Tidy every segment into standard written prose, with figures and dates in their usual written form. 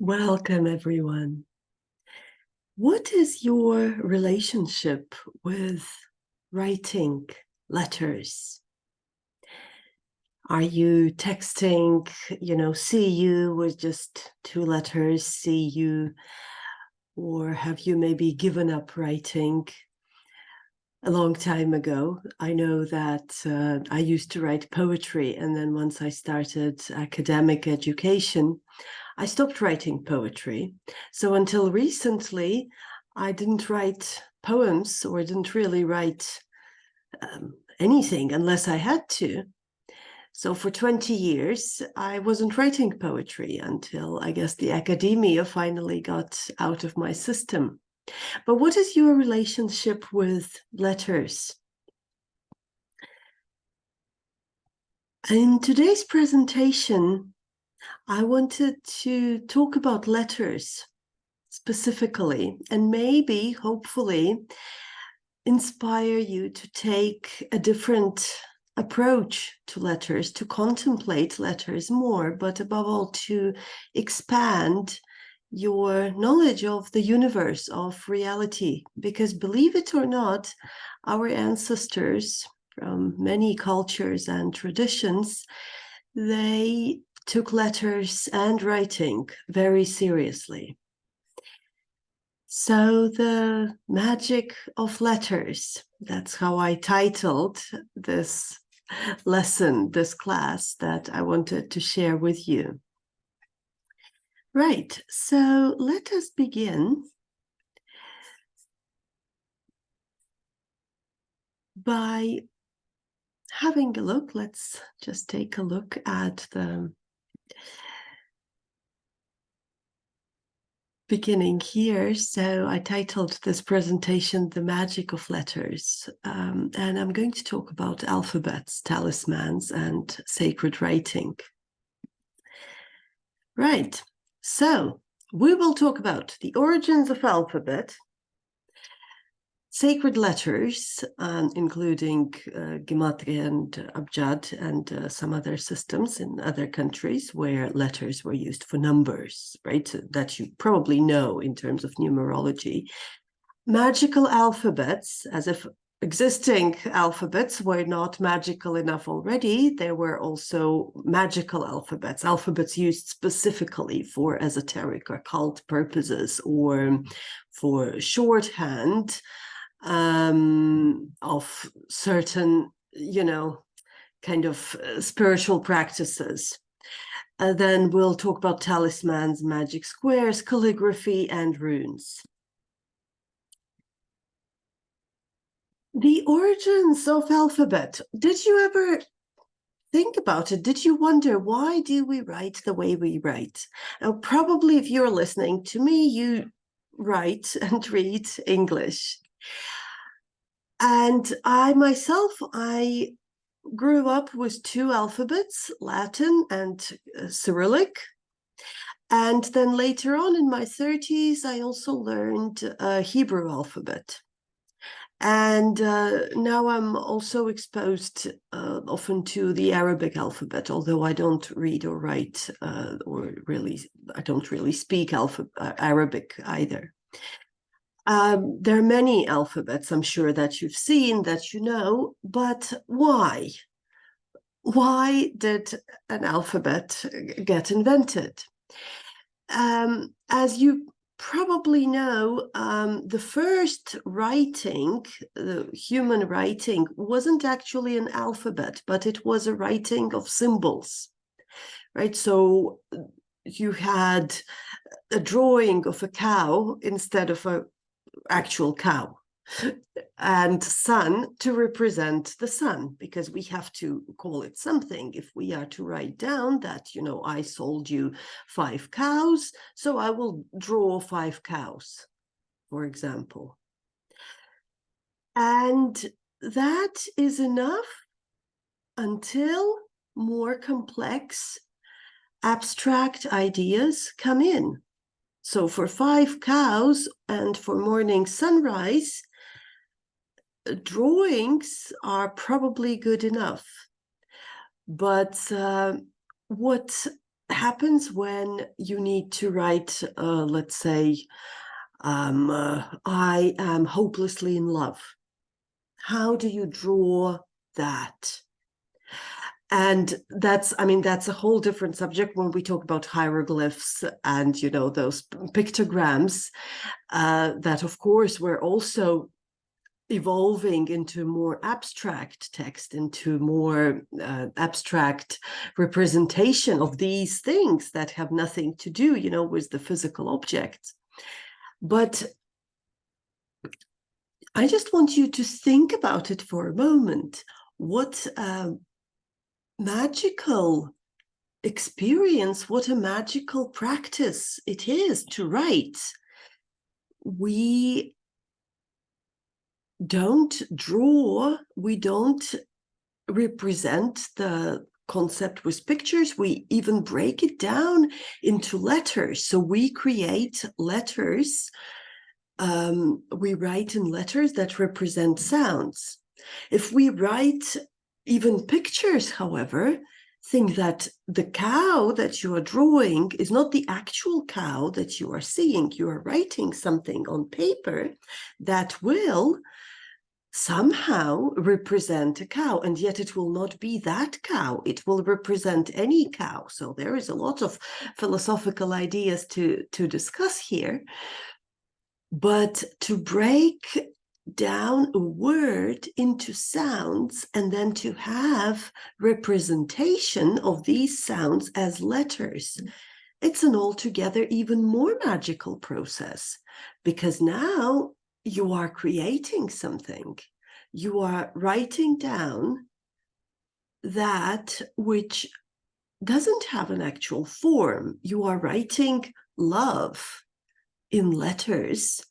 Welcome, everyone. What is your relationship with writing letters? Are you texting, see you with just two letters, see you, or have you maybe given up writing a long time ago? I know that I used to write poetry, and then once I started academic education, I stopped writing poetry. So until recently, I didn't write poems or didn't really write anything unless I had to. So for 20 years, I wasn't writing poetry until I guess the academia finally got out of my system. But what is your relationship with letters? In today's presentation, I wanted to talk about letters specifically, and maybe, hopefully, inspire you to take a different approach to letters, to contemplate letters more, but above all, to expand your knowledge of the universe, of reality. Because believe it or not, our ancestors from many cultures and traditions, they took letters and writing very seriously. So the magic of letters, that's how I titled this lesson, this class that I wanted to share with you. Right, so let us begin by having a look. Let's just take a look at the beginning here. So I titled this presentation The Magic of Letters, and I'm going to talk about alphabets, talismans, and sacred writing. Right, so we will talk about the origins of alphabet, sacred letters, including Gematria and Abjad and some other systems in other countries where letters were used for numbers, right? That you probably know in terms of numerology. Magical alphabets, as if existing alphabets were not magical enough already, there were also magical alphabets, alphabets used specifically for esoteric or occult purposes or for shorthand of certain, kind of spiritual practices. Then we'll talk about talismans, magic squares, calligraphy, and runes. The origins of alphabet. Did you ever think about it? Did you wonder, why do we write the way we write? Now, probably if you're listening to me, you write and read English. And I myself, I grew up with two alphabets, Latin and Cyrillic. And then later on in my 30s, I also learned Hebrew alphabet. And now I'm also exposed often to the Arabic alphabet, although I don't read or write I don't really speak Arabic either. There are many alphabets, I'm sure, that you've seen, that you know, but why? Why did an alphabet get invented? As you probably know, the first writing, the human writing, wasn't actually an alphabet, but it was a writing of symbols, right? So you had a drawing of a cow instead of an actual cow, and sun to represent the sun, because we have to call it something. If we are to write down that, I sold you 5 cows, so I will draw 5 cows, for example. And that is enough until more complex, abstract ideas come in. So for 5 cows and for morning sunrise, drawings are probably good enough. But what happens when you need to write, let's say, I am hopelessly in love. How do you draw that? And that's a whole different subject when we talk about hieroglyphs and, those pictograms that, of course, were also evolving into more abstract text, into more abstract representation of these things that have nothing to do, with the physical objects. But I just want you to think about it for a moment. What magical experience, what a magical practice it is to write. We don't draw, we don't represent the concept with pictures, we even break it down into letters. So we create letters, we write in letters that represent sounds. If we write even pictures, however, think that the cow that you are drawing is not the actual cow that you are seeing. You are writing something on paper that will somehow represent a cow, and yet it will not be that cow. It will represent any cow. So there is a lot of philosophical ideas to discuss here. But to break down a word into sounds and then to have representation of these sounds as letters, it's an altogether even more magical process, because now you are creating something. You are writing down that which doesn't have an actual form. You are writing love in letters,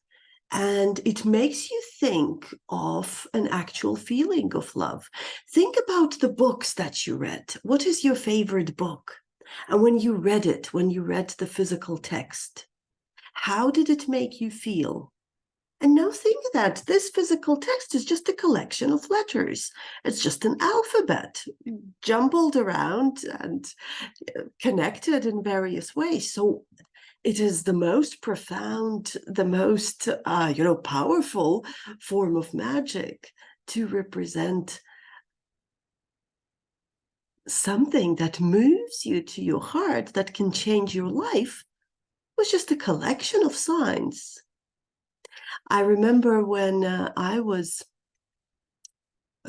and it makes you think of an actual feeling of love. Think about the books that you read. What is your favorite book? And when you read it, when you read the physical text, how did it make you feel? And now think that this physical text is just a collection of letters. It's just an alphabet jumbled around and connected in various ways. So it is the most profound, the most, powerful form of magic to represent something that moves you to your heart, that can change your life, with just a collection of signs. I remember when I was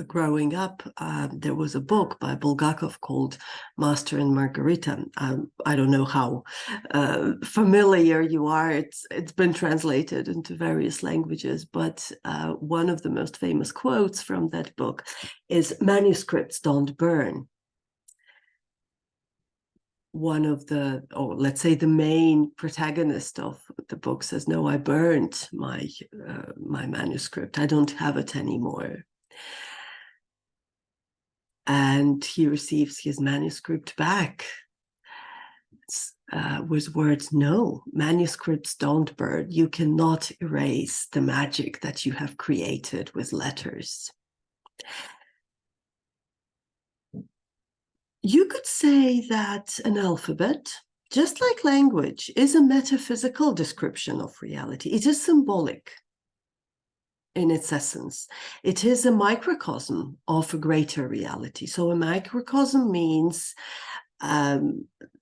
growing up, there was a book by Bulgakov called Master and Margarita. I don't know how familiar you are. It's been translated into various languages, but one of the most famous quotes from that book is, "Manuscripts don't burn." One of the, or let's say the main protagonist of the book says, "No, I burned my manuscript. I don't have it anymore." And he receives his manuscript back with words, "No, manuscripts don't burn. You cannot erase the magic that you have created with letters." You could say that an alphabet, just like language, is a metaphysical description of reality. It is symbolic in its essence. It is a microcosm of a greater reality. So a microcosm means a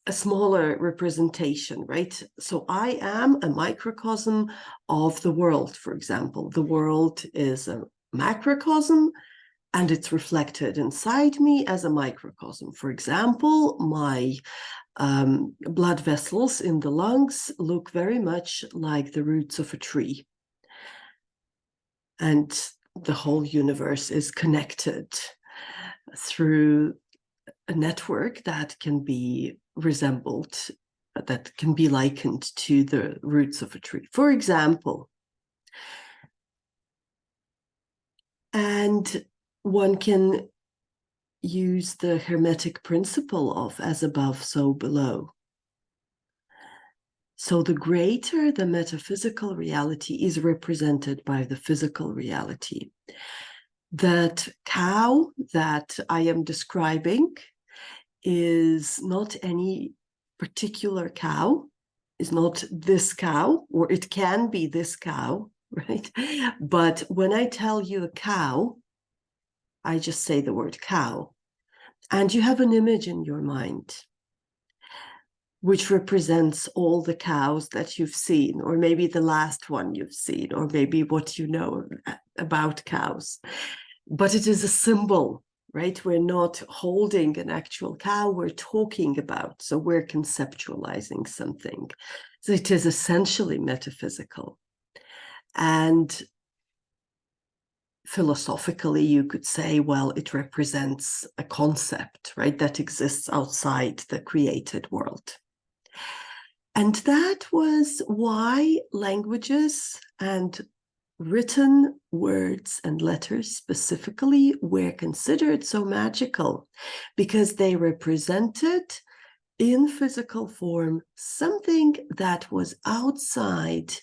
smaller representation, right? So I am a microcosm of the world, for example. The world is a macrocosm, and it's reflected inside me as a microcosm. For example, my blood vessels in the lungs look very much like the roots of a tree. And the whole universe is connected through a network that can be resembled, that can be likened to the roots of a tree, for example. And one can use the Hermetic principle of as above, so below. So the greater the metaphysical reality is represented by the physical reality. That cow that I am describing is not any particular cow is not this cow, or it can be this cow, right? But when I tell you a cow, I just say the word cow, and you have an image in your mind which represents all the cows that you've seen, or maybe the last one you've seen, or maybe what you know about cows. But it is a symbol, right? We're not holding an actual cow, we're talking about, so we're conceptualizing something. So it is essentially metaphysical. And philosophically, you could say, well, it represents a concept, right, that exists outside the created world. And that was why languages and written words and letters specifically were considered so magical, because they represented in physical form something that was outside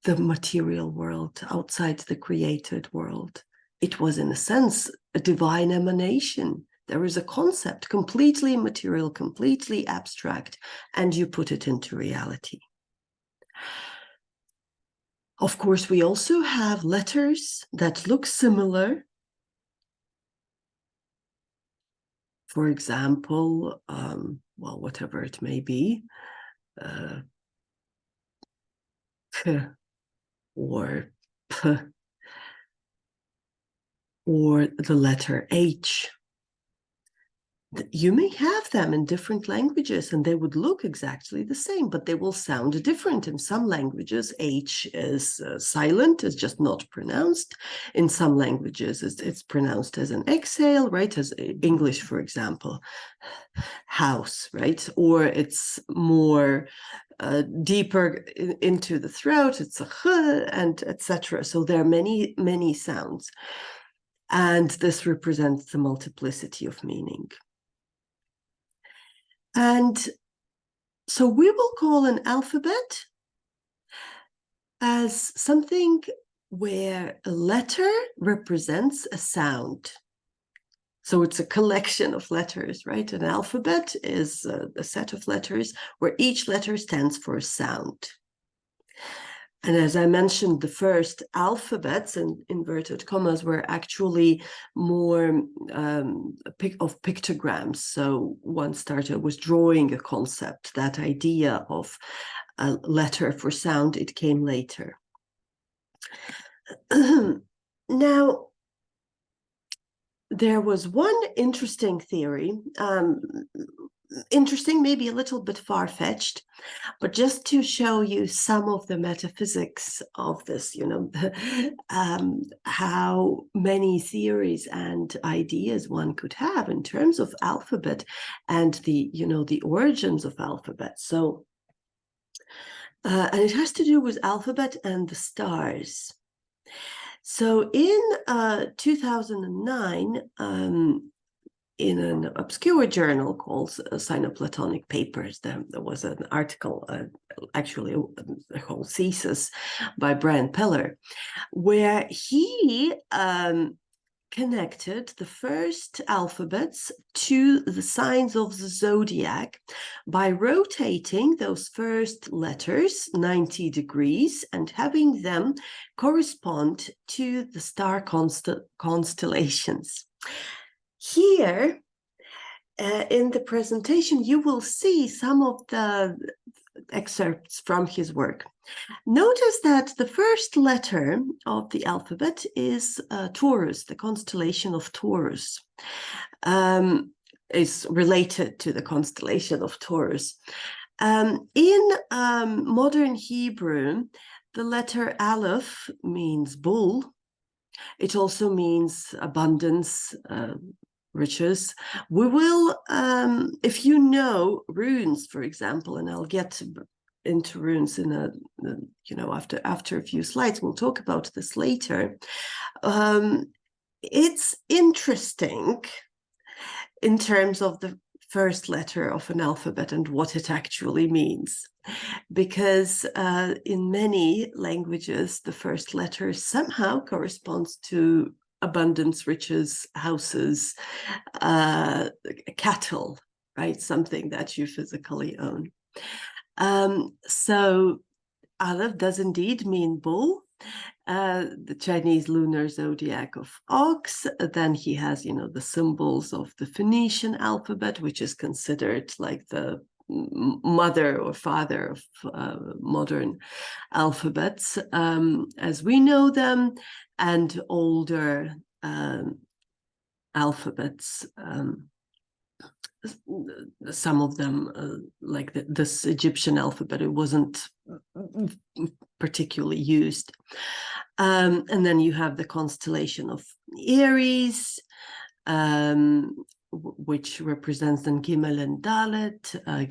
the material world, outside the created world. It was, in a sense, a divine emanation. There is a concept, completely immaterial, completely abstract, and you put it into reality. Of course, we also have letters that look similar. For example, well, whatever it may be, k or p, or the letter H. You may have them in different languages and they would look exactly the same, but they will sound different. In some languages, H is silent, is just not pronounced. In some languages, it's pronounced as an exhale, right? As English, for example, house, right? Or it's more deeper into the throat, it's a h, and etc. So there are many, many sounds. And this represents the multiplicity of meaning. And so we will call an alphabet as something where a letter represents a sound. So it's a collection of letters, right? An alphabet is a set of letters where each letter stands for a sound. And as I mentioned, the first alphabets, in inverted commas, were actually more of pictograms. So one starter was drawing a concept, that idea of a letter for sound, it came later. Now, there was one interesting theory, interesting, maybe a little bit far-fetched, but just to show you some of the metaphysics of this, you know, how many theories and ideas one could have in terms of alphabet and the, you know, the origins of alphabet. So, and it has to do with alphabet and the stars. So in 2009, in an obscure journal called Sino-Platonic Papers, there was an article, actually a whole thesis by Brian Peller, where he connected the first alphabets to the signs of the zodiac by rotating those first letters 90 degrees and having them correspond to the star constellations. Here, in the presentation, you will see some of the excerpts from his work. Notice that the first letter of the alphabet is Taurus, the constellation of Taurus, is related to the constellation of Taurus. In modern Hebrew, the letter Aleph means bull. It also means abundance, riches. We will, if you know runes, for example, and I'll get into runes in a, you know, after a few slides, we'll talk about this later. It's interesting in terms of the first letter of an alphabet and what it actually means, because in many languages, the first letter somehow corresponds to abundance, riches, houses, cattle, right? Something that you physically own. So Aleph does indeed mean bull. The Chinese lunar zodiac of ox. Then he has, the symbols of the Phoenician alphabet, which is considered like the mother or father of modern alphabets as we know them, and older alphabets. Some of them, like this Egyptian alphabet, it wasn't particularly used. And then you have the constellation of Aries, which represents then Gimel and Dalet.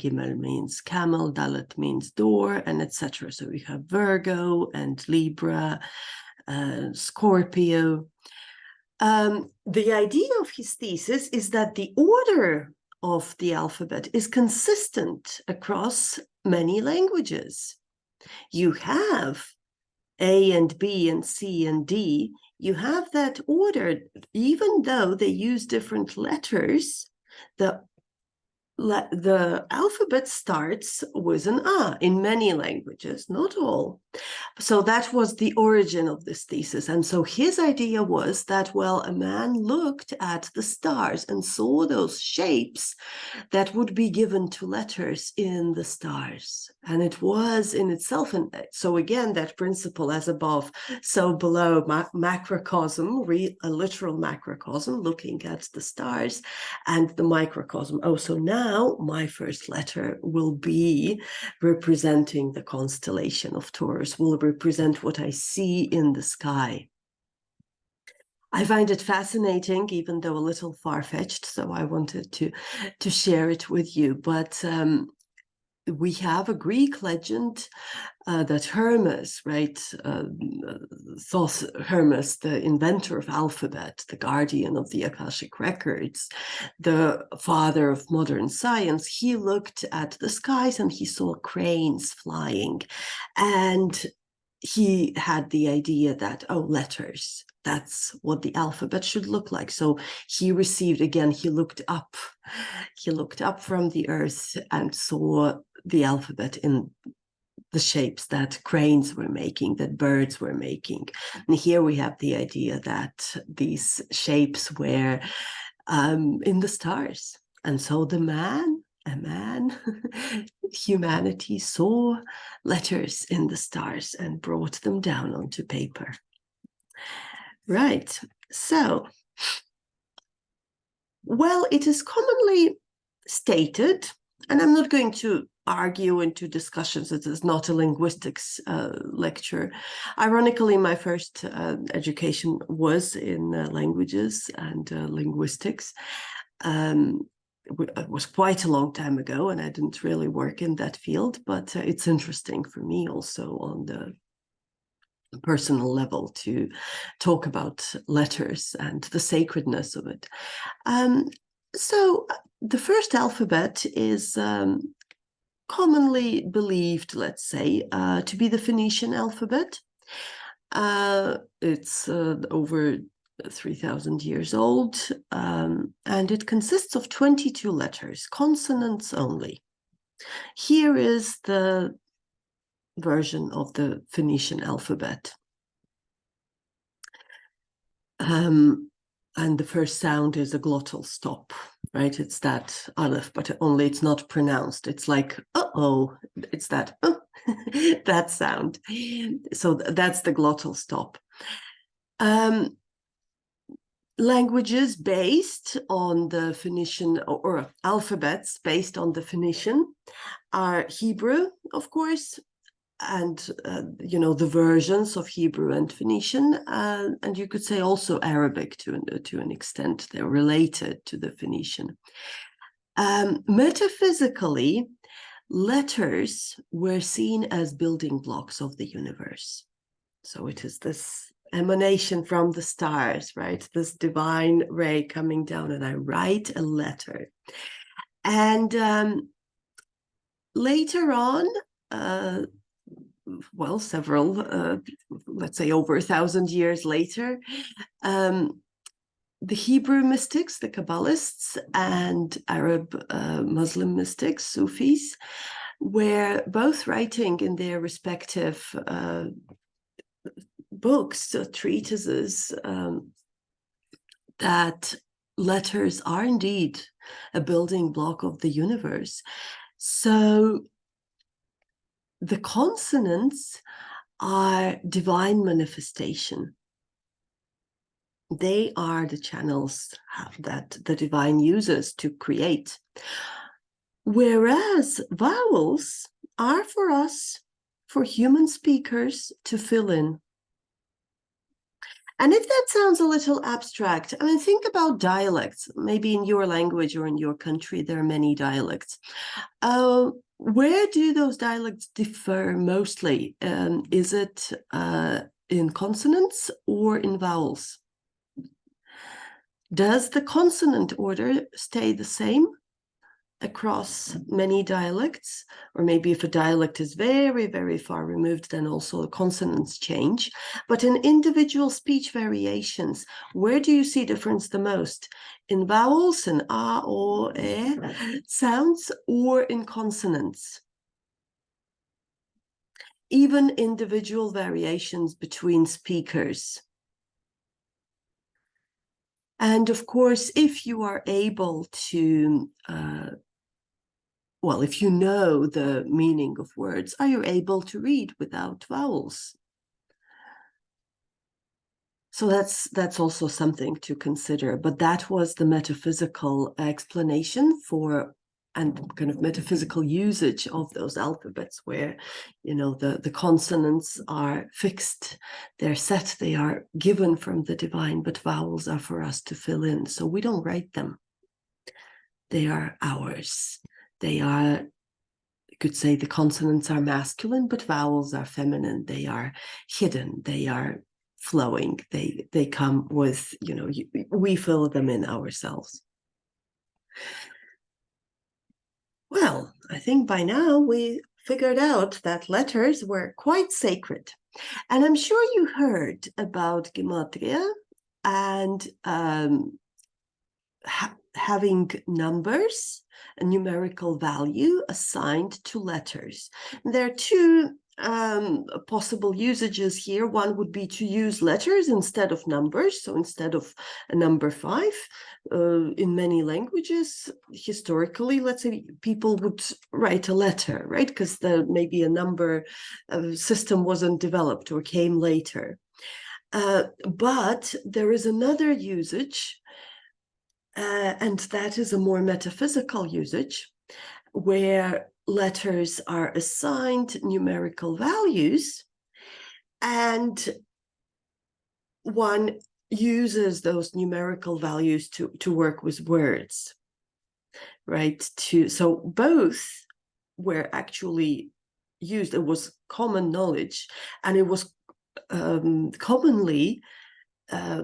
Gimel means camel, Dalet means door, and etc. So we have Virgo and Libra, Scorpio. The idea of his thesis is that the order of the alphabet is consistent across many languages. You have A and B and C and D. You have that order, even though they use different letters. The alphabet starts with an A in many languages, not all. So that was the origin of this thesis. And so his idea was that, well, a man looked at the stars and saw those shapes that would be given to letters in the stars. And it was in itself, and so again, that principle as above, so below, macrocosm, a literal macrocosm, looking at the stars, and the microcosm. Oh, so now my first letter will be representing the constellation of Taurus, will represent what I see in the sky. I find it fascinating, even though a little far-fetched, so I wanted to share it with you. But we have a Greek legend that Hermes, right, Hermes, the inventor of alphabet, the guardian of the Akashic records, the father of modern science, he looked at the skies and he saw cranes flying, and he had the idea that, oh, letters, that's what the alphabet should look like. So he received, again, he looked up from the earth and saw the alphabet in the shapes that cranes were making, that birds were making. And here we have the idea that these shapes were in the stars. And so humanity saw letters in the stars and brought them down onto paper. Right. So, well, it is commonly stated, and I'm not going to argue into discussions. It is not a linguistics lecture. Ironically, my first education was in languages and linguistics. It was quite a long time ago, and I didn't really work in that field, but it's interesting for me also on the personal level to talk about letters and the sacredness of it. So the first alphabet is commonly believed, let's say, to be the Phoenician alphabet. It's over 3,000 years old, and it consists of 22 letters, consonants only. Here is the version of the Phoenician alphabet. And the first sound is a glottal stop, right? It's that aleph, but only it's not pronounced. It's like, uh-oh, it's that, that sound. So that's the glottal stop. Languages based on the Phoenician, or alphabets based on the Phoenician, are Hebrew, of course, and the versions of Hebrew and Phoenician, and you could say also Arabic to an extent. They're related to the Phoenician. Metaphysically, letters were seen as building blocks of the universe. So it is this emanation from the stars, right? This divine ray coming down, and I write a letter. And later on, well, several, let's say over 1,000 years later, the Hebrew mystics, the Kabbalists, and Arab Muslim mystics, Sufis, were both writing in their respective books, treatises, that letters are indeed a building block of the universe. So the consonants are divine manifestation. They are the channels that the divine uses to create. Whereas vowels are for us, for human speakers, to fill in. And if that sounds a little abstract, I mean, think about dialects. Maybe in your language or in your country, there are many dialects. Where do those dialects differ mostly? Is it in consonants or in vowels? Does the consonant order stay the same across many dialects? Or maybe if a dialect is very, very far removed, then also the consonants change. But in individual speech variations, where do you see difference the most? In vowels, in a, o, e sounds, or in consonants? Even individual variations between speakers. And of course, if you are able to well, if you know the meaning of words, are you able to read without vowels? So that's also something to consider. But that was the metaphysical explanation for and kind of metaphysical usage of those alphabets, where, you know, the consonants are fixed, they're set, they are given from the divine, but vowels are for us to fill in. So we don't write them. They are ours. They are, you could say the consonants are masculine, but vowels are feminine. They are hidden. They are flowing. They come with, you know, we fill them in ourselves. Well, I think by now we figured out that letters were quite sacred. And I'm sure you heard about gematria and having numbers, a numerical value assigned to letters. There are two possible usages here. One would be to use letters instead of numbers. So instead of a number 5, in many languages, historically, let's say, people would write a letter, right? Because maybe a number system wasn't developed or came later. But there is another usage, and that is a more metaphysical usage, where letters are assigned numerical values, and one uses those numerical values to work with words, right? So both were actually used. It was common knowledge, and it was commonly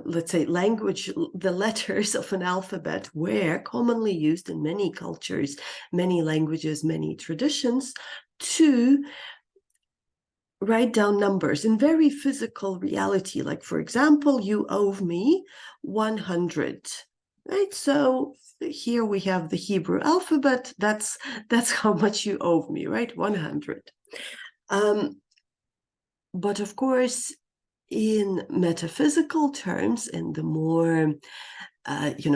let's say, language, the letters of an alphabet were commonly used in many cultures, many languages, many traditions, to write down numbers in very physical reality. Like, for example, you owe me 100, right? So here we have the Hebrew alphabet. That's how much you owe me, right? 100. But of course, in metaphysical terms, in the more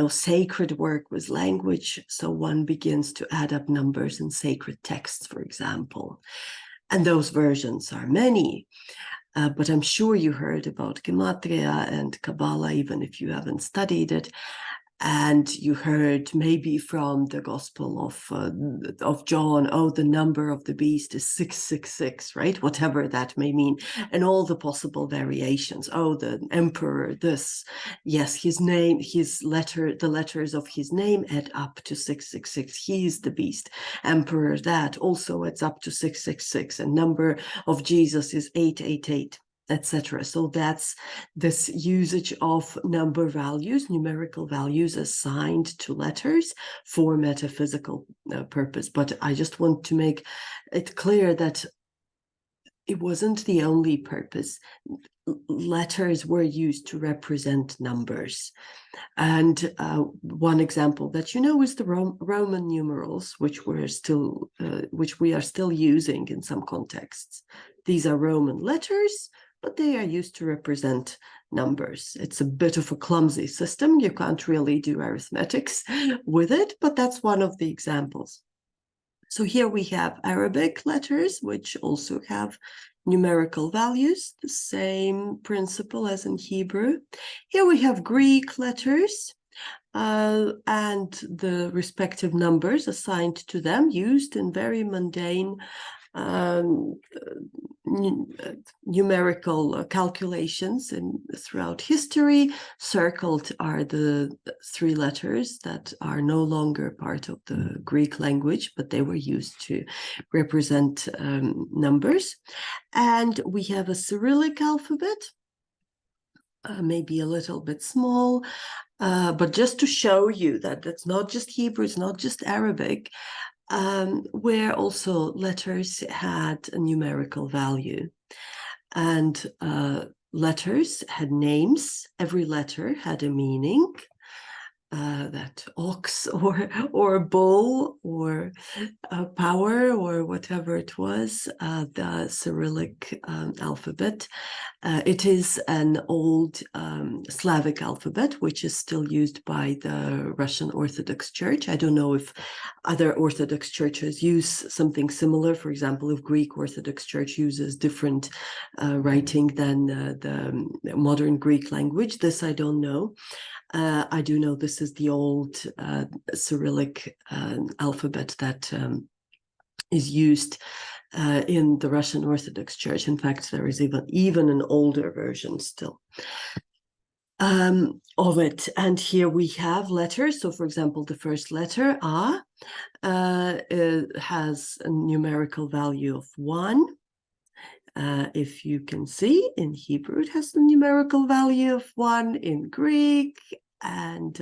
sacred work with language, so one begins to add up numbers in sacred texts, for example, and those versions are many. But I'm sure you heard about gematria and Kabbalah, even if you haven't studied it. And you heard maybe from the Gospel of John, oh, the number of the beast is 666, right? Whatever that may mean, and all the possible variations. Oh, the emperor, this, yes, his name, the letters of his name add up to 666. He's the beast. Emperor, that also adds up to 666, and number of Jesus is 888. Etc. So that's this usage of number values, numerical values assigned to letters for metaphysical purpose. But I just want to make it clear that it wasn't the only purpose. Letters were used to represent numbers. And one example that you know is the Roman numerals, which we are still using in some contexts. These are Roman letters, but they are used to represent numbers. It's a bit of a clumsy system. You can't really do arithmetics with it, but that's one of the examples. So here we have Arabic letters, which also have numerical values, the same principle as in Hebrew. Here we have Greek letters, and the respective numbers assigned to them, used in very mundane numerical calculations throughout history. Circled are the three letters that are no longer part of the Greek language, but they were used to represent numbers. And we have a Cyrillic alphabet, maybe a little bit small, but just to show you that that's not just Hebrew, it's not just Arabic, where also letters had a numerical value. And letters had names. Every letter had a meaning. That ox or bull or power or whatever it was, the Cyrillic alphabet. It is an old Slavic alphabet, which is still used by the Russian Orthodox Church. I don't know if other Orthodox churches use something similar. For example, if Greek Orthodox Church uses different writing than the modern Greek language, this I don't know. I do know this is the old Cyrillic alphabet that is used in the Russian Orthodox Church. In fact, there is even an older version still of it. And here we have letters. So, for example, the first letter, A, has a numerical value of 1. If you can see, in Hebrew, it has the numerical value of 1, in Greek, and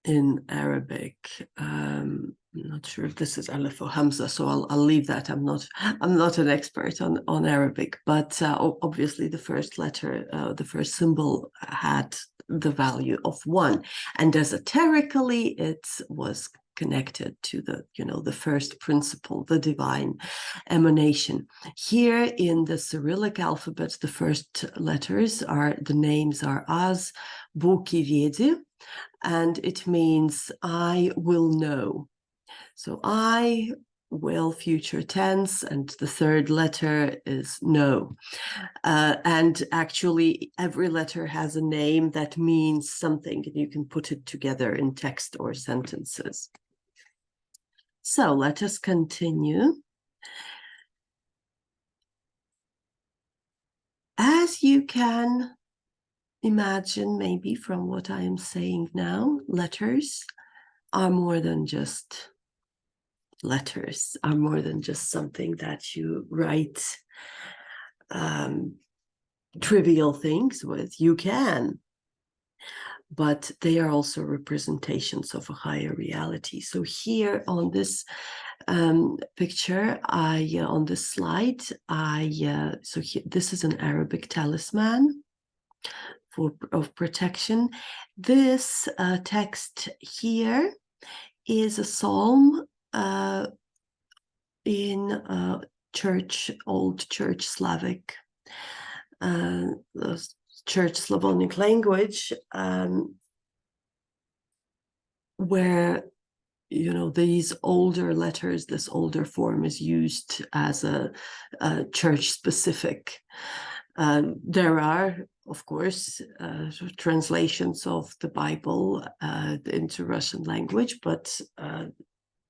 in Arabic. I'm not sure if this is Aleph or Hamza, so I'll leave that. I'm not an expert on Arabic, but obviously the first letter, the first symbol had the value of 1, and esoterically it was connected to the first principle, the divine emanation. Here in the Cyrillic alphabet, the first letters the names are Az, Buki Vedi, and it means I will know. So I will, future tense, and the third letter is know. And actually, every letter has a name that means something, and you can put it together in text or sentences. So let us continue. As you can imagine, maybe from what I am saying now, letters are more than just letters, are more than just something that you write trivial things with. You can, but they are also representations of a higher reality. So here on this picture, on this slide, this is an Arabic talisman of protection. This text here is a psalm in old Church Slavic, the Church Slavonic language, where these older letters, this older form is used as a church-specific. There are, of course, translations of the Bible into Russian language, but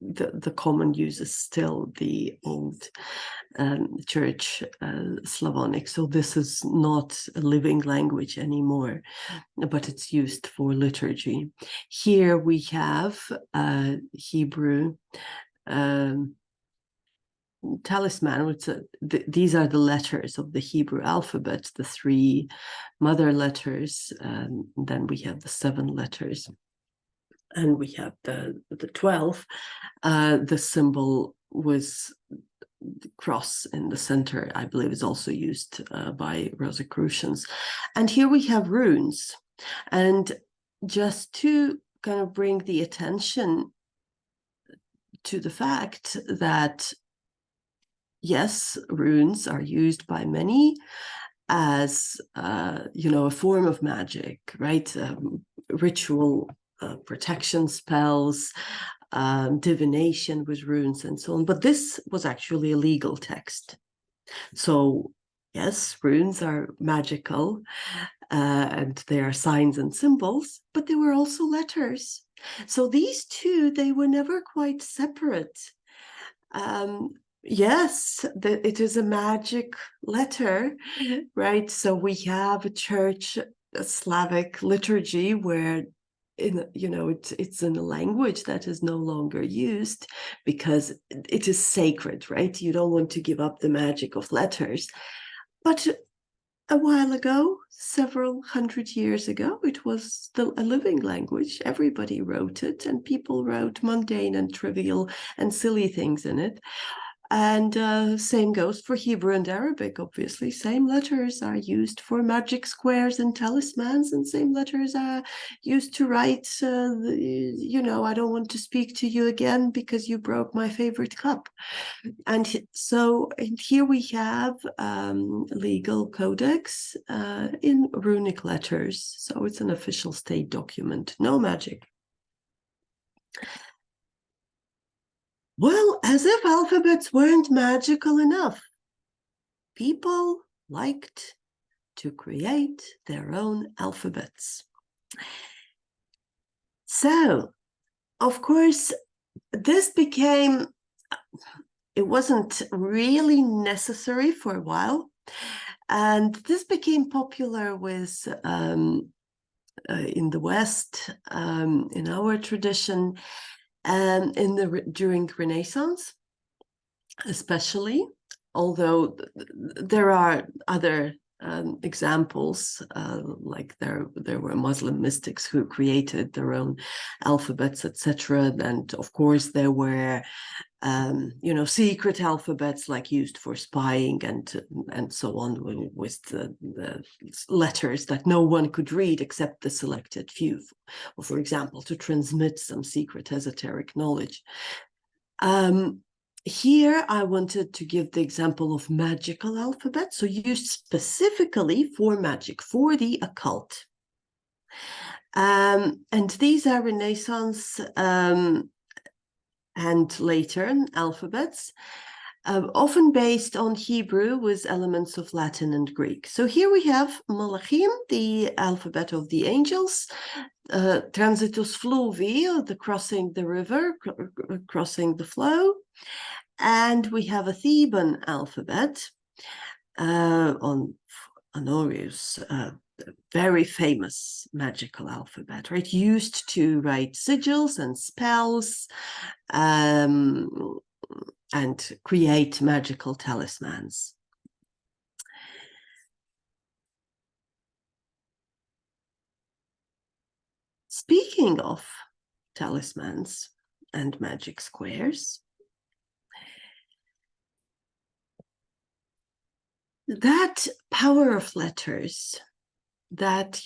the common use is still the old Church Slavonic. So this is not a living language anymore, but it's used for liturgy. Here we have Hebrew talisman. These are the letters of the Hebrew alphabet, the 3 mother letters, and then we have the 7 letters and we have the 12, the symbol was the cross in the center, I believe, is also used by Rosicrucians. And here we have runes. And just to kind of bring the attention to the fact that, yes, runes are used by many as, a form of magic, right? Ritual protection spells, divination with runes and so on. But this was actually a legal text. So yes, runes are magical and they are signs and symbols, but they were also letters. So these two, they were never quite separate. Yes, it is a magic letter, right? So we have a church, a Slavic liturgy where it's in a language that is no longer used because it is sacred, right? You don't want to give up the magic of letters. But a while ago, several hundred years ago, it was still a living language. Everybody wrote it, and people wrote mundane and trivial and silly things in it. And same goes for Hebrew and Arabic, obviously. Same letters are used for magic squares and talismans, and same letters are used to write, I don't want to speak to you again because you broke my favorite cup. And so here we have legal codex in runic letters. So it's an official state document, no magic. Well, as if alphabets weren't magical enough, people liked to create their own alphabets. So, of course, it wasn't really necessary for a while. And this became popular with in the West, in our tradition, and during Renaissance, especially. Although there are other examples, like there were Muslim mystics who created their own alphabets, etc. And of course, there were secret alphabets like used for spying and so on, with the letters that no one could read except the selected few, or for example, to transmit some secret esoteric knowledge. Here, I wanted to give the example of magical alphabet, so used specifically for magic, for the occult. And these are Renaissance and later alphabets, often based on Hebrew with elements of Latin and Greek. So here we have Malachim, the alphabet of the angels, Transitus Fluvi, the crossing the river, crossing the flow. And we have a Theban alphabet on Honorius, very famous magical alphabet, right? Used to write sigils and spells and create magical talismans. Speaking of talismans and magic squares, that power of letters, that,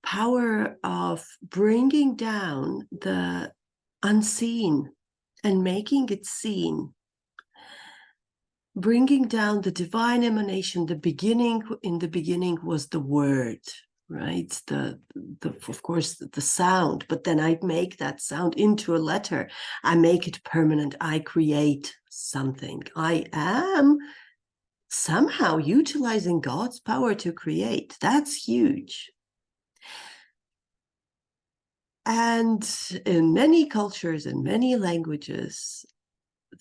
power of bringing down the unseen and making it seen, bringing down the divine emanation, in the beginning was the word, right? Of course, the sound, but then I make that sound into a letter. I make it permanent. I create something. I am somehow utilizing God's power to create. That's huge. And in many cultures, in many languages,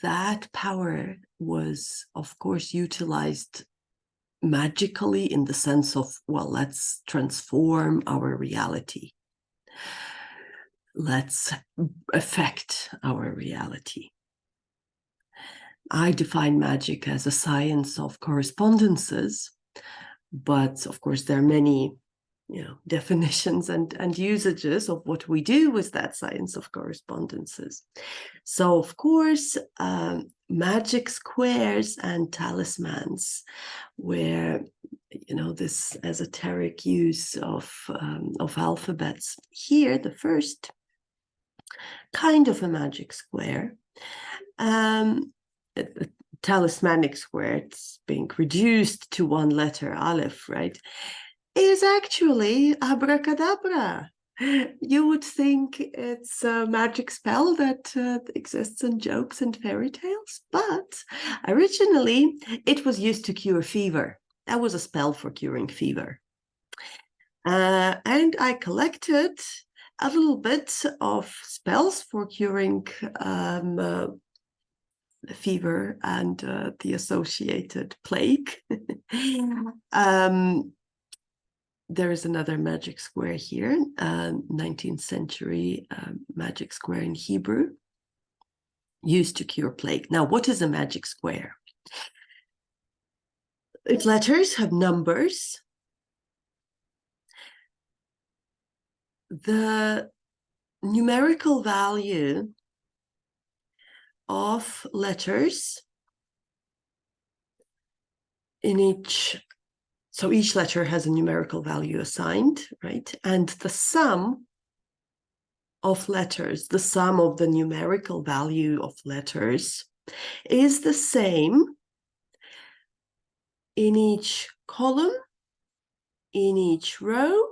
that power was, of course, utilized magically in the sense of, well, let's transform our reality. Let's affect our reality. I define magic as a science of correspondences, but of course there are many definitions and usages of what we do with that science of correspondences. So, of course, magic squares and talismans, where this esoteric use of alphabets. Here, the first kind of a magic square, a talismanic square, it's being reduced to one letter, Aleph, right, is actually abracadabra. You would think it's a magic spell that exists in jokes and fairy tales, but originally it was used to cure fever. That was a spell for curing fever. And I collected a little bit of spells for curing fever and the associated plague. There is another magic square here, 19th century magic square in Hebrew, used to cure plague. Now, what is a magic square? Its letters have numbers. The numerical value of letters in each, so each letter has a numerical value assigned, right? And the sum of letters, the sum of the numerical value of letters is the same in each column, in each row,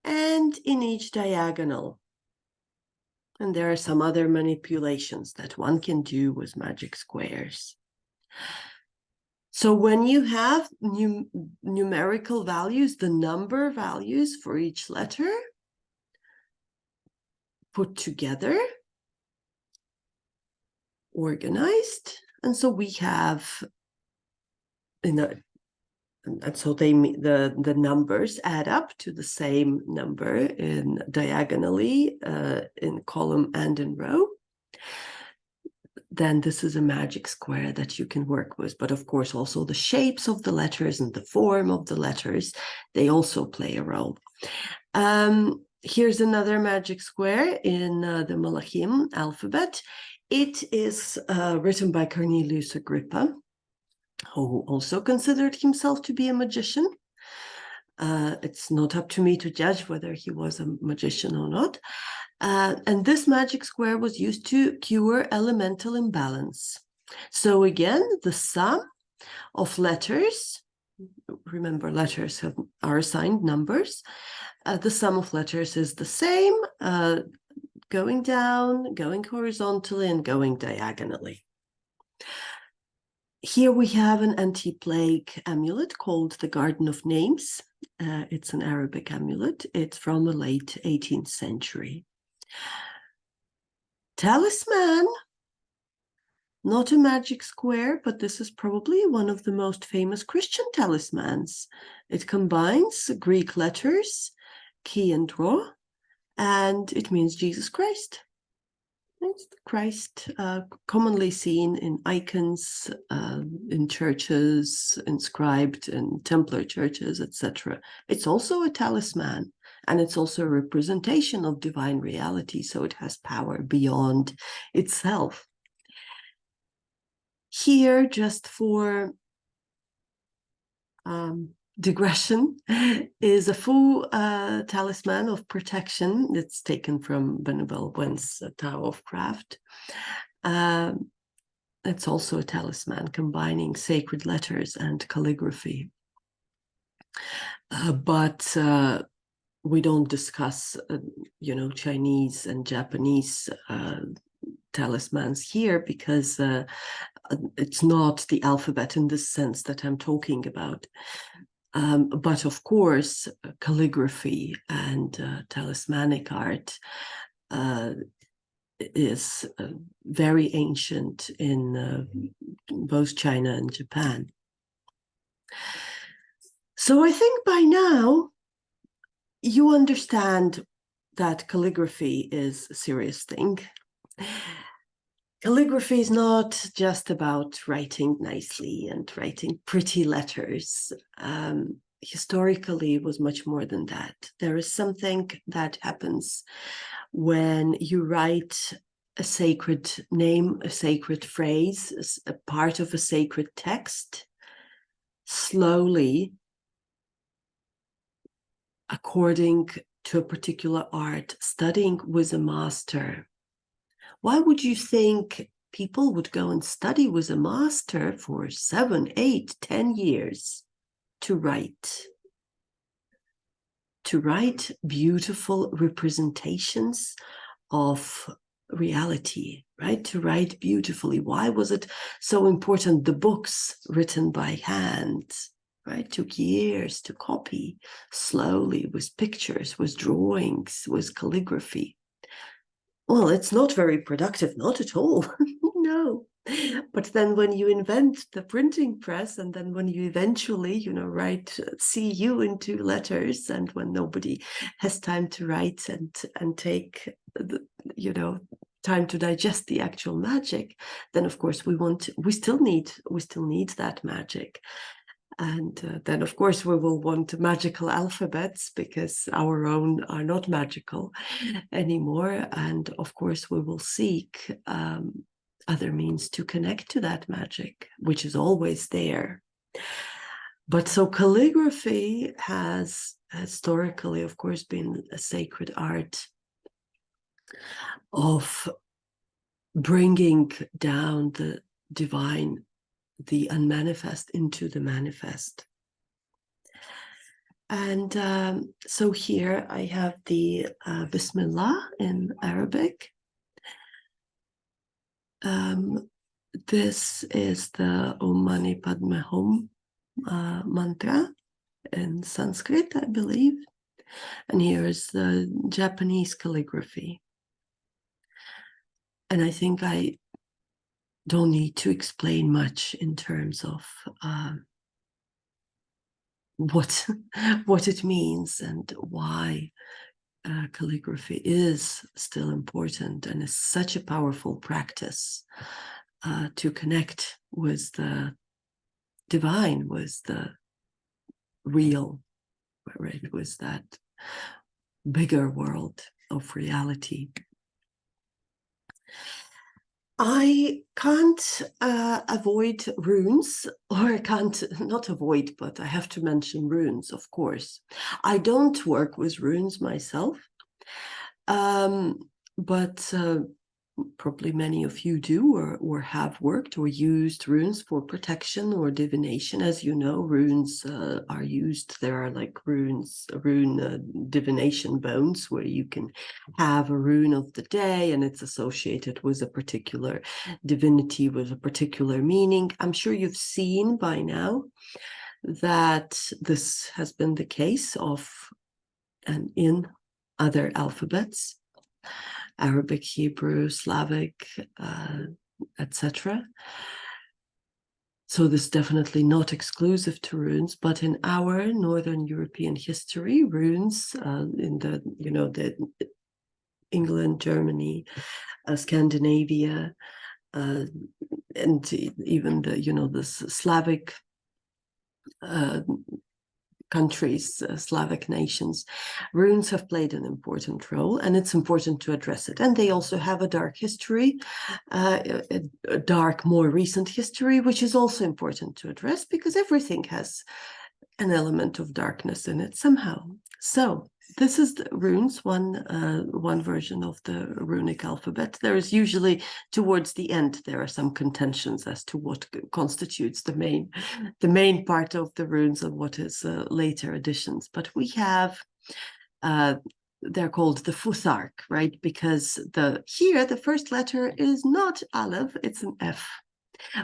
and in each diagonal. And there are some other manipulations that one can do with magic squares. So when you have numerical values, the number values for each letter put together, organized, and so we have, and so the numbers add up to the same number in diagonally, in column and in row. Then this is a magic square that you can work with. But of course, also the shapes of the letters and the form of the letters, they also play a role. Here's another magic square in the Malachim alphabet. It is written by Cornelius Agrippa, who also considered himself to be a magician. It's not up to me to judge whether he was a magician or not. And this magic square was used to cure elemental imbalance. So again, the sum of letters, remember letters are assigned numbers, the sum of letters is the same, going down, going horizontally, and going diagonally. Here we have an anti-plague amulet called the Garden of Names. It's an Arabic amulet. It's from the late 18th century. Talisman, not a magic square, but this is probably one of the most famous Christian talismans. It combines Greek letters, chi and rho, and it means Jesus Christ. It's Christ, commonly seen in icons, in churches, inscribed in Templar churches, etc. It's also a talisman, and it's also a representation of divine reality, so it has power beyond itself. Here, just for digression, is a full talisman of protection. It's taken from Benabel Wen's Tao of Craft. It's also a talisman combining sacred letters and calligraphy. But we don't discuss, Chinese and Japanese talismans here, because it's not the alphabet in this sense that I'm talking about. But of course, calligraphy and talismanic art is very ancient in both China and Japan. So I think by now you understand that calligraphy is a serious thing. Calligraphy is not just about writing nicely and writing pretty letters. historically it was much more than that. There is something that happens when you write a sacred name, a sacred phrase, a part of a sacred text, slowly, according to a particular art, studying with a master. Why would you think people would go and study with a master for 7, 8, 10 years to write? To write beautiful representations of reality, right? To write beautifully. Why was it so important? The books written by hand, right? Took years to copy, slowly, with pictures, with drawings, with calligraphy. Well, it's not very productive, not at all. No. But then when you invent the printing press, and then when you eventually, write CU into letters, and when nobody has time to write and take the, time to digest the actual magic, then of course we still need that magic. And then, of course, we will want magical alphabets because our own are not magical anymore. And of course, we will seek other means to connect to that magic, which is always there. But so calligraphy has historically, of course, been a sacred art of bringing down the divine, the unmanifest, into the manifest. And so here I have the Bismillah in Arabic. This is the Om Mani Padme Hum mantra in Sanskrit, I believe. And here is the Japanese calligraphy. And I think I don't need to explain much in terms of what it means and why calligraphy is still important and is such a powerful practice to connect with the divine, with the real, right, with that bigger world of reality. I can't avoid runes, or I can't not avoid, but I have to mention runes, of course. I don't work with runes myself, but probably many of you do or have worked or used runes for protection or divination. As you know, runes are used. There are like rune divination bones where you can have a rune of the day and it's associated with a particular divinity with a particular meaning. I'm sure you've seen by now that this has been the case of and in other alphabets. Arabic, Hebrew, Slavic, etc. So this is definitely not exclusive to runes, but in our Northern European history, runes in the England, Germany, Scandinavia, and even the Slavic countries, Slavic nations, runes have played an important role, and it's important to address it. And they also have a dark history, a dark, more recent history, which is also important to address because everything has an element of darkness in it somehow. So this is the runes, one version of the runic alphabet. There is usually, towards the end, there are some contentions as to what constitutes the main part of the runes and what is later additions. But we have, they're called the Futhark, right? Because here the first letter is not Aleph, it's an F.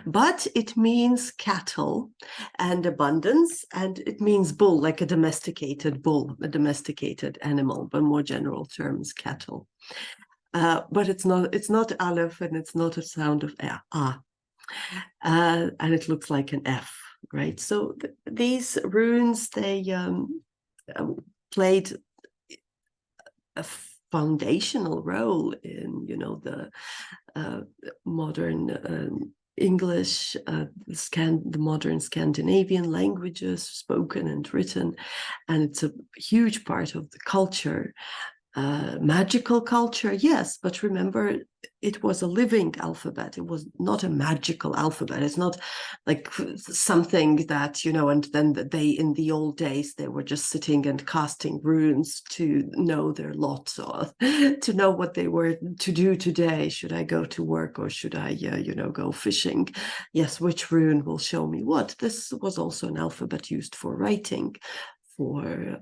But it means cattle and abundance, and it means bull, like a domesticated bull, a domesticated animal, but more general terms, cattle. But it's not Aleph, and it's not a sound of ah. And it looks like an F, right? So these runes, they played a foundational role in, the modern English, the modern Scandinavian languages spoken and written, and it's a huge part of the culture. Magical culture, yes, but remember, it was a living alphabet. It was not a magical alphabet. It's not like something that, and then they, in the old days, they were just sitting and casting runes to know their lot, or to know what they were to do today. Should I go to work, or should I, go fishing? Yes, which rune will show me what? This was also an alphabet used for writing, for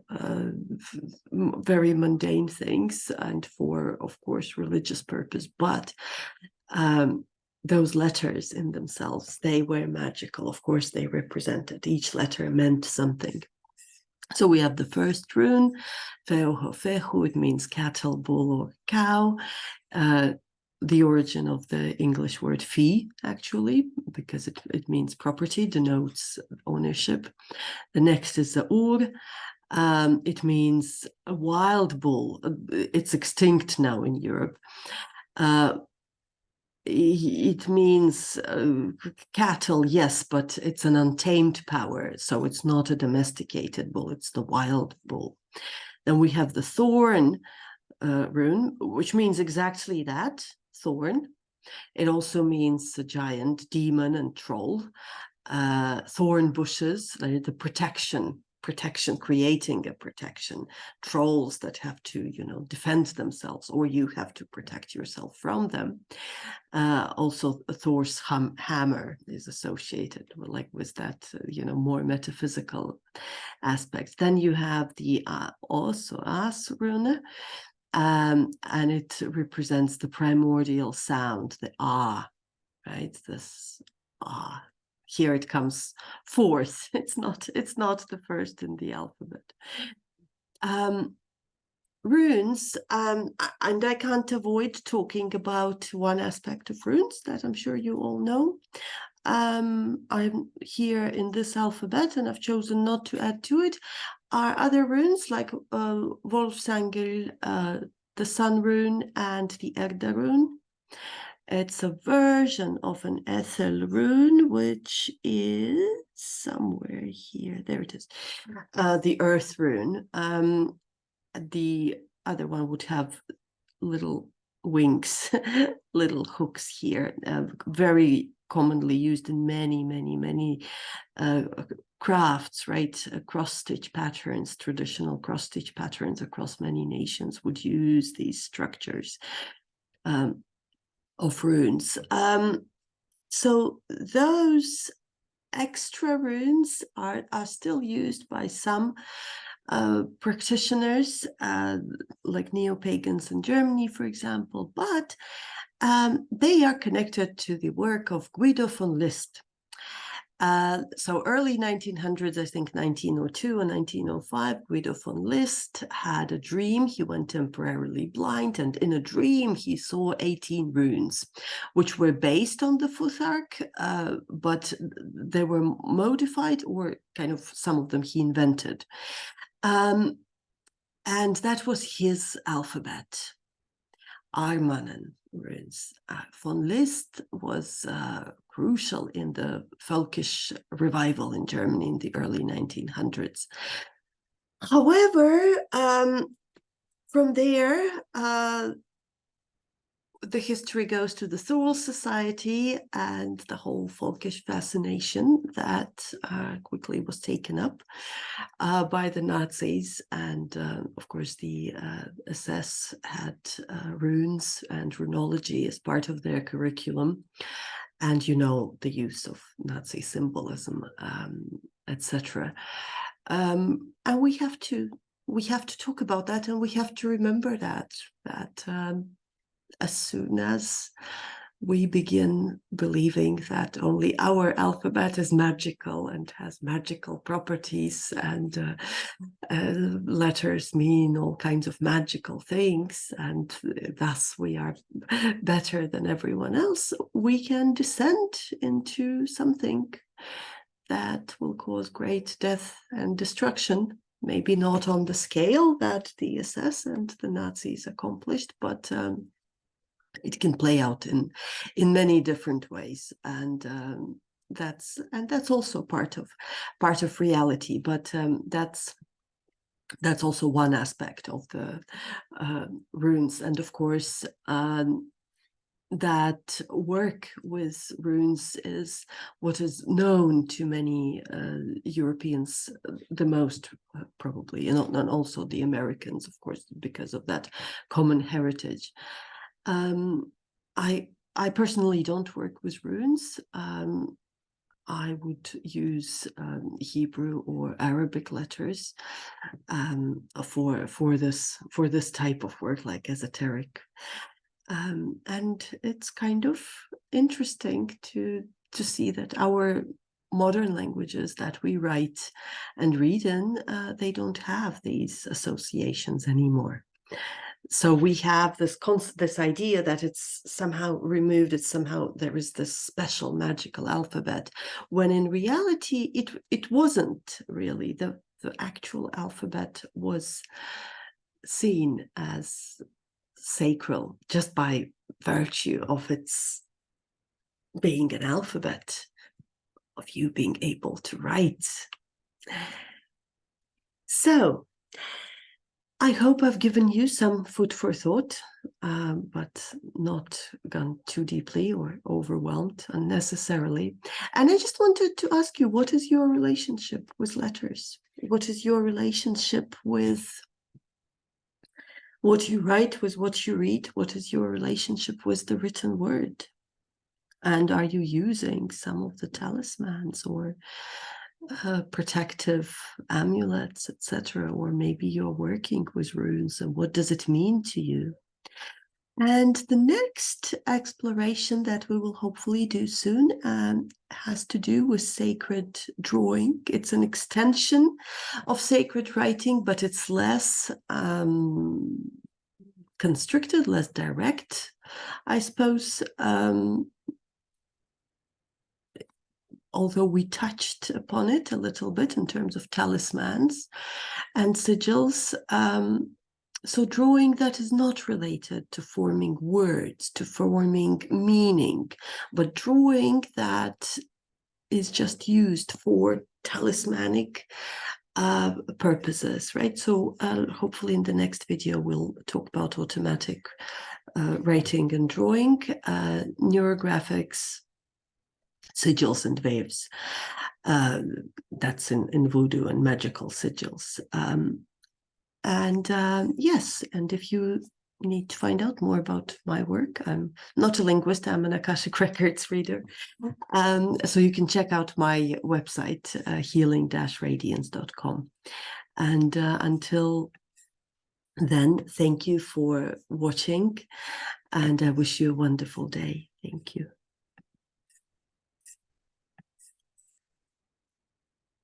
very mundane things, and for, of course, religious purpose. But those letters in themselves, they were magical. Of course, they represented, each letter meant something. So we have the first rune, Feoho Fehu. It means cattle, bull, or cow. The origin of the English word fee, actually, because it means property, denotes ownership. The next is the ur. It means a wild bull. It's extinct now in Europe. It means cattle, yes, but it's an untamed power. So it's not a domesticated bull, it's the wild bull. Then we have the thorn rune, which means exactly that, thorn. It also means a giant, demon, and troll. Thorn bushes, like the protection, creating a protection. Trolls that have to, defend themselves, or you have to protect yourself from them. Also, Thor's hammer is associated with that, more metaphysical aspects. Then you have the also As rune, and it represents the primordial sound, the ah, right? This ah. Here it comes fourth. It's not the first in the alphabet. Runes, and I can't avoid talking about one aspect of runes that I'm sure you all know. I'm here in this alphabet, and I've chosen not to add to it, are other runes like Wolfsangel, the Sun rune, and the Erda rune. It's a version of an Ethel rune, which is somewhere here. There it is. The Earth rune. The other one would have little wings, little hooks here, very commonly used in many crafts, right? Cross-stitch patterns, traditional cross-stitch patterns across many nations would use these structures of runes. So those extra runes are still used by some practitioners, like neo-pagans in Germany, for example, but they are connected to the work of Guido von List. So early 1900s, I think 1902 and 1905, Guido von List had a dream. He went temporarily blind, and in a dream, he saw 18 runes, which were based on the Futhark, but they were modified, or kind of some of them he invented. And that was his alphabet, Armanen runes. Von List was crucial in the folkish revival in Germany in the early 1900s. However, from there, the history goes to the Thule Society and the whole folkish fascination that quickly was taken up by the Nazis. And of course, the SS had runes and runology as part of their curriculum. And the use of Nazi symbolism, etc. And we have to talk about that, and we have to remember that as soon as we begin believing that only our alphabet is magical and has magical properties, and letters mean all kinds of magical things, and thus we are better than everyone else, we can descend into something that will cause great death and destruction. Maybe not on the scale that the SS and the Nazis accomplished, but it can play out in many different ways, and that's also part of reality. But that's also one aspect of the runes, and of course. That work with runes is what is known to many Europeans the most, probably, and also the Americans, of course, because of that common heritage. I personally don't work with runes. I would use Hebrew or Arabic letters for this type of work, like esoteric. And it's kind of interesting to see that our modern languages that we write and read in, they don't have these associations anymore. So we have this idea that it's somehow removed, it's somehow there is this special magical alphabet, when in reality it wasn't really. The actual alphabet was seen as sacred just by virtue of its being an alphabet, of you being able to write. So I hope I've given you some food for thought, but not gone too deeply or overwhelmed unnecessarily. And I just wanted to ask you, what is your relationship with letters? What is your relationship with what you write, with what you read? What is your relationship with the written word? And are you using some of the talismans or protective amulets, etc.? Or maybe you're working with runes, and what does it mean to you? And the next exploration that we will hopefully do soon has to do with sacred drawing. It's an extension of sacred writing, but it's less constricted, less direct, I suppose. Although we touched upon it a little bit in terms of talismans and sigils. So drawing that is not related to forming words, to forming meaning, but drawing that is just used for talismanic purposes, right? So hopefully in the next video, we'll talk about automatic writing and drawing, neurographics, sigils and waves. That's in voodoo and magical sigils. Yes, and if you need to find out more about my work, I'm not a linguist, I'm an Akashic Records reader. So you can check out my website, healing-radiance.com. And until then, thank you for watching, and I wish you a wonderful day. Thank you.